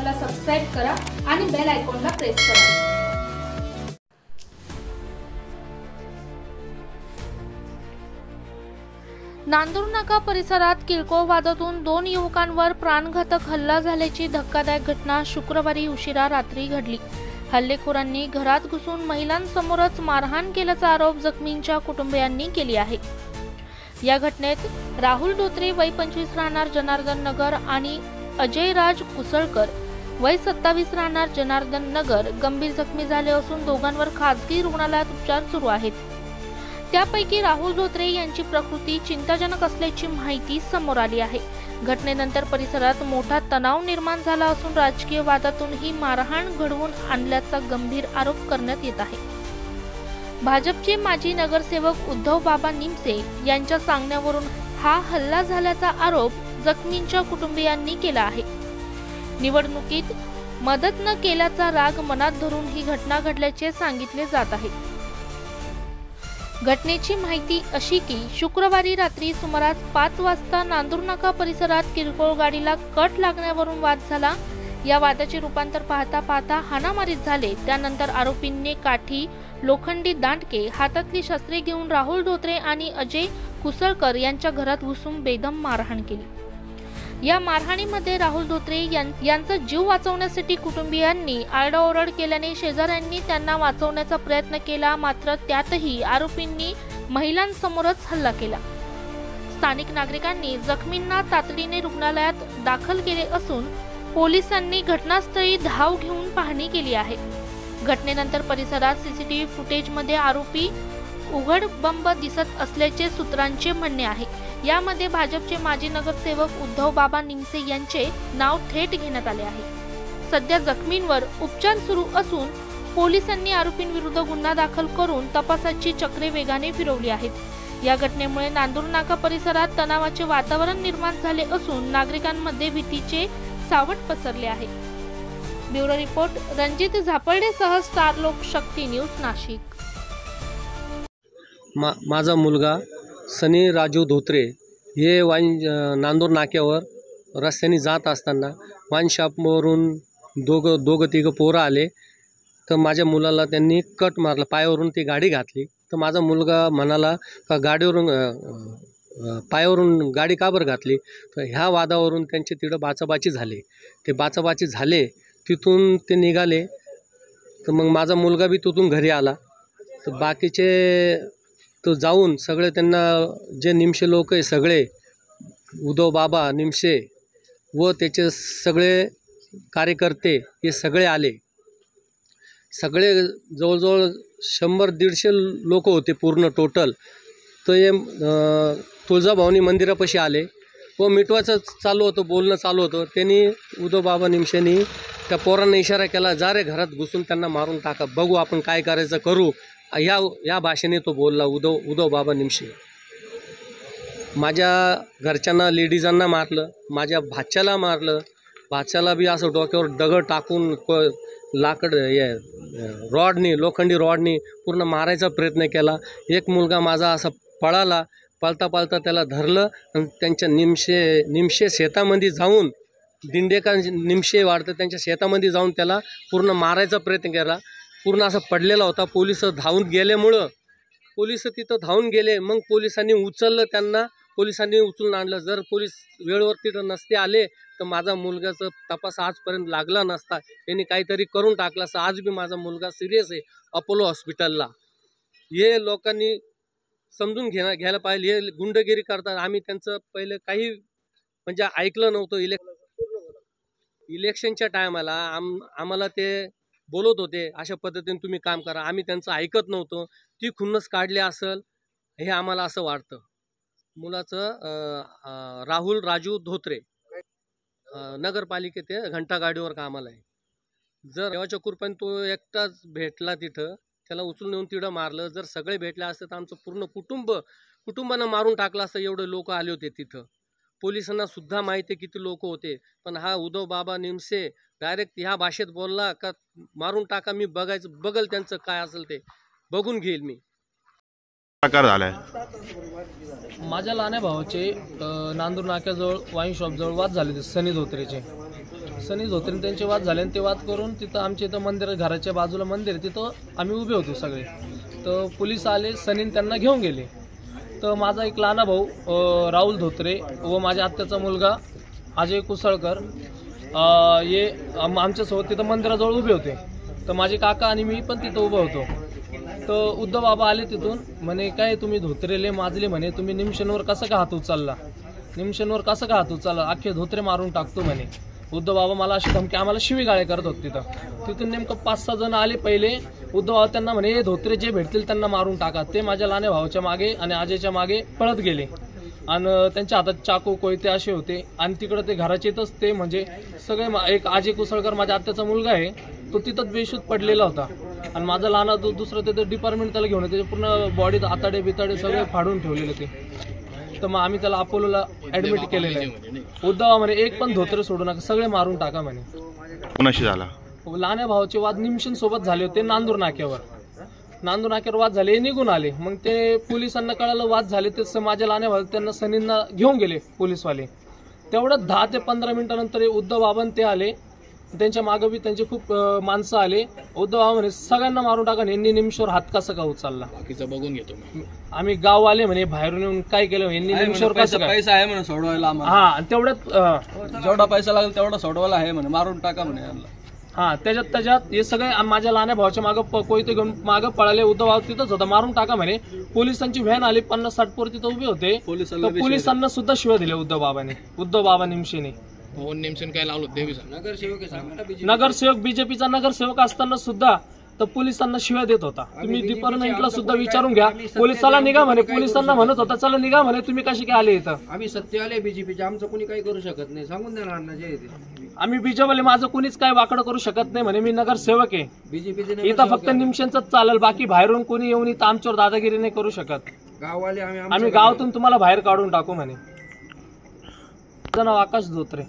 चॅनलला सबस्क्राइब करा आणि बेल आयकॉनला प्रेस करा। नांदूरनाका परिसरात किरकोळ वादातून 2 युवकांवर प्राणघातक हल्ला झाल्याची धक्कादायक घटना शुक्रवारी उशिरा रात्री घडली। हल्लेखोरांनी घरात घुसून महिलांसमोरच मारहाण केल्याचा आरोप जखमींच्या कुटुंबियांनी केली आहे। या घटनेत राहुल धोत्रे वय 25 राहणार जनार्दन नगर आणि अजय राज कुसळकर वय 27 राहणार जनार्दन नगर गंभीर जखमी झाले असून दोघांवर खासगी रुग्णालयात उपचार सुरू आहेत। त्यापैकी राहुल धोत्रे यांची प्रकृती चिंताजनक असल्याची माहिती समोर आली आहे। घटनेनंतर परिसरात मोठा तणाव निर्माण झाला असून राजकीय वादातून ही मारहाण घडवून आणल्याचा गंभीर आरोप करण्यात येत आहे। भाजपचे माजी नगरसेवक उद्धव बाबा निमसे यांच्या सांगण्यावरून हा हल्ला झाल्याचा आरोप जखमींच्या कुटुंबियांनी केला आहे। निवडणुकीत मदत न केल्याचा राग मनात धरून ही घटना घडल्याचे सांगितले जात आहे। घटनेची माहिती अशी की शुक्रवारी रात्री सुमारास 5 वाजता नांदूरनाका परिसरात किरकोळ गाडीला कट लागण्यावरून वाद झाला। या वादाचे रूपांतर पाहता हाणामारीत झाले। त्यानंतर आरोपींनी काठी, लोखंडी दांडके, हातातली शस्त्रे घेऊन राहुल धोत्रे आणि अजय कुसळकर यांच्या घरात घुसून बेदम मारहाण केली। या मारहाणीमध्ये राहुल धोत्रे यांचा जीव वाचवण्यासाठी कुटुंबियांनी आरडाओरड केल्याने शेजाऱ्यांनी त्यांना वाचवण्याचा प्रयत्न केला, मात्र त्यातही आरोपींनी महिलांसमोरच हल्ला केला। स्थानिक नागरिकांनी जखमींना तातडीने रुग्णालयात दाखल केले असून पोलिसांनी घटनास्थळी धाव घेऊन पाहणी केली आहे। घटनेनंतर परिसरात सीसीटीव्ही फुटेजमध्ये आरोपी उघड बंब दिसत असल्याचे सूत्रांचे म्हणणे आहे। यामध्ये भाजपचे माजी नगरसेवक उद्धव बाबा निमसे यांचे नाव थेट घेण्यात आले आहे। सध्या जखमींवर उपचार सुरू असून पोलिसांनी आरोपींविरुद्ध गुन्हा दाखल करून तपासाची चक्रे वेगाने फिरवली आहेत। या घटनेमुळे नांदूरनाका परिसरात तणावाचे वातावरण निर्माण झाले असून नागरिकांमध्ये भीतीचे सावट पसरले आहे। ब्युरो रिपोर्ट रणजित झापर्डेसह स्टार लोकशक्ती न्यूज नाशिक। माझा मुलगा सनी राजू धोत्रे हे नांदूर नाक्यावर रस्त्याने जात असताना वाईन शॉपवरून दोघं तिघं पोरं आले तर माझ्या मुलाला त्यांनी कट मारला, पायावरून ती गाडी घातली। तर माझा मुलगा म्हणाला का गाडीवरून पायावरून गाडी का बरं घातली। तर ह्या वादावरून त्यांचे तिथं बाचाबाची झाले। ते बाचाबाची झाले, तिथून ते निघाले। तर मग माझा मुलगा बी तिथून घरी आला। तर बाकीचे तो जाऊन सगळे त्यांना जे निमशे लोक आहे सगळे उद्धव बाबा निमशे व त्याचे सगळे कार्यकर्ते हे सगळे आले। सगळे जवळजवळ 100-150 लोक होते पूर्ण टोटल। तर हे तुळजाभवानी मंदिरापाशी आले व मिटवाचं चालू होतं, बोलणं चालू होतं। त्यांनी उद्धव बाबा निमशेनी त्या पोरांना इशारा केला, जा रे घरात घुसून त्यांना मारून टाका, बघू आपण काय करायचं करू, या भाषेने तो बोलला उद्धव बाबा निमशे। माझ्या घरच्यांना लेडीजांना मारलं, माझ्या भाच्याला मारलं, भाच्याला बी असं डोक्यावर दगड टाकून लाकड रॉडनी, लोखंडी रॉडनी पूर्ण मारायचा प्रयत्न केला। एक मुलगा माझा असा पळाला, पळता त्याला धरलं आणि त्यांच्या निमशे शेतामध्ये जाऊन दिंडेका निमशे वाढतं त्यांच्या शेतामध्ये जाऊन त्याला पूर्ण मारायचा प्रयत्न केला। पूर्ण असं पडलेला होता। पोलिस धावून गेल्यामुळं पोलिस तिथं धावून गेले। मग पोलिसांनी उचललं त्यांना, पोलिसांनी उचलून आणलं। जर पोलीस वेळेवर तिथं नसते आले तर माझा मुलगाचा तपास आजपर्यंत लागला नसता। यांनी काहीतरी करून टाकलं असं। आज बी माझा मुलगा सिरियस आहे अपोलो हॉस्पिटलला। हे लोकांनी समजून घ्यायला पाहिजे। हे गुंडगिरी करतात। आम्ही त्यांचं पहिले काही म्हणजे ऐकलं नव्हतं। इलेक्शनच्या टायमाला आम्हाला ते बोलत होते अशा पद्धतीने तुम्ही काम करा, आम्ही त्यांचं ऐकत नव्हतो। ती खुन्नस काढली असेल हे आम्हाला असं वाटतं। मुलाचं राहुल राजू धोत्रे नगरपालिकेत घंटागाडीवर कामाला आहे। जर देवाच्या कृपेने तो एकटाच भेटला तिथं, त्याला उचलून नेऊन तिथं मारलं। जर सगळे भेटले असते तर आमचं पूर्ण कुटुंबानं मारून टाकलं असतं। एवढे लोक आले होते तिथं। पोलिसांना सुद्धा माहिती किती लोक होते, पण हा उद्धव बाबा निमसे डायरेक्ट ह्या भाषेत बोलला का मारून टाका, मी बघल त्यांचं काय असेल ते बघून घेईल मी। प्रकार झालाय माझ्या लहान्या भावाचे नांदूर नाक्याजवळ वाईन शॉपजवळ वाद झाले सनी धोत्रेचे। सनी धोत्रे त्यांचे वाद झाले आणि ते वाद करून तिथं आमच्या इथं मंदिर, घराच्या बाजूला मंदिर आहे, तिथं आम्ही उभे होतो सगळे. तर पोलीस आले, सनीन त्यांना घेऊन गेले. तर माझा एक लहाना भाऊ राहुल धोत्रे व माझ्या आत्याचा मुलगा अजय कुसळकर हे आमच्यासोबत तिथं मंदिराजवळ उभे होते. तर माझे काका आणि मी पण तिथं उभं होतो. तर उद्धव बाबा आले तिथून, म्हणे काय तुम्ही धोत्रेले माजले, म्हणे तुम्ही निमशेनवर कसं का हात उचलला, निमशेनवर कसं का हात उचलला, अख्खे धोत्रे मारून टाकतो म्हणे. उद्धव बाबा मला अशी धमकी, आम्हाला शिवीगाळे करत होते तिथून नेमकं 5-6 जण आले पहिले. उद्धव बाबा त्यांना म्हणे हे धोत्रे जे भेटतील त्यांना मारून टाका. ते माझ्या लहान्या भावाच्या मागे आणि अजयच्या मागे पळत गेले आणि त्यांच्या हातात चाकू कोयते असे होते. आणि तिकडं ते घराच्या इथंच ते म्हणजे सगळे एक अजय कुसळकर माझ्या आत्याचा मुलगा आहे, तो तिथंच बेशुद्ध पडलेला होता. आणि माझा लहाना दुसरं तिथं डिपार्टमेंट त्याला घेऊन त्याच्या पूर्ण बॉडीत आताडे बिताडे सगळे फाडून ठेवलेले ते. तर मग आम्ही त्याला अपोलोला ऍडमिट केलेलं आहे. उद्धव म्हणे एक पण धोत्रे सोडू नका, सगळे मारून टाका म्हणे. कोणाशी झाला? लहान्या भावाचे वाद निमशेन सोबत झाले होते नांदूर नाक्यावर. नांदूर नाक्यावर वाद झाले, निघून आले. मग ते पोलिसांना कळालं वाद झाले, ते माझ्या लहान्या भाऊ त्यांना सनींना घेऊन गेले पोलीसवाले. तेवढं 10 ते 15 मिनिटानंतर उद्धव बाबांनी ते आले. त्यांच्या मागे बी त्यांचे खूप माणसं आले. उद्धव बाबा म्हणे सगळ्यांना मारून टाका, यांनी निमिषवर हात कसा का उचलला, बाकीचं बघून घेतो. आम्ही गाव आले म्हणे बाहेरून येऊन काय केलं, यांनी निमिषवर कसं काय, पैसा आहे म्हणे सोडवायला आम्हाला. हा आणि तेवढ्यात जेवढा पैसा लागेल तेवढा सोडवायला आहे म्हणे, मारून टाका म्हणे यांना. हा त्याच्यात हे सगळे माझ्या लहान्या भावाच्या मागे कोयते घेऊन मागे पळाले. उद्धव बाबा तिथंच होता, मारून टाका म्हणे. पोलिसांची व्हॅन आली, 50-60 पोर तिथं उभे होते. पोलिसांना सुद्धा शिव्या दिल्या उद्धव बाबाने, उद्धव बाबा निमशेने. काय लावलं नगरसेवक बीजेपीचा नगरसेवक असताना सुद्धा तर पोलिसांना शिव्या देत होता. तुम्ही डिपार्टमेंटला सुद्धा विचारून घ्या. पोलिसाला निघा म्हणे, पोलिसांना म्हणत होता चला निघा म्हणे, तुम्ही कशी काय आले इथं. आम्ही सत्य आले बीजेपीचे, आमचं कोणी काही करू शकत नाही, सांगून देणार ना जे आम्ही बीजेपीले माझं कोणीच काय वाकडं करू शकत नाही म्हणे, मी नगरसेवक आहे. बीजेपीचे इथं फक्त निमशेनच चालेल, बाकी बाहेरून कोणी येऊन इथं आमच्यावर दादागिरी नाही करू शकत. गाववाले आम्ही गावातून तुम्हाला बाहेर काढून टाकू म्हणे. माझं नाव आकाश धोत्रे.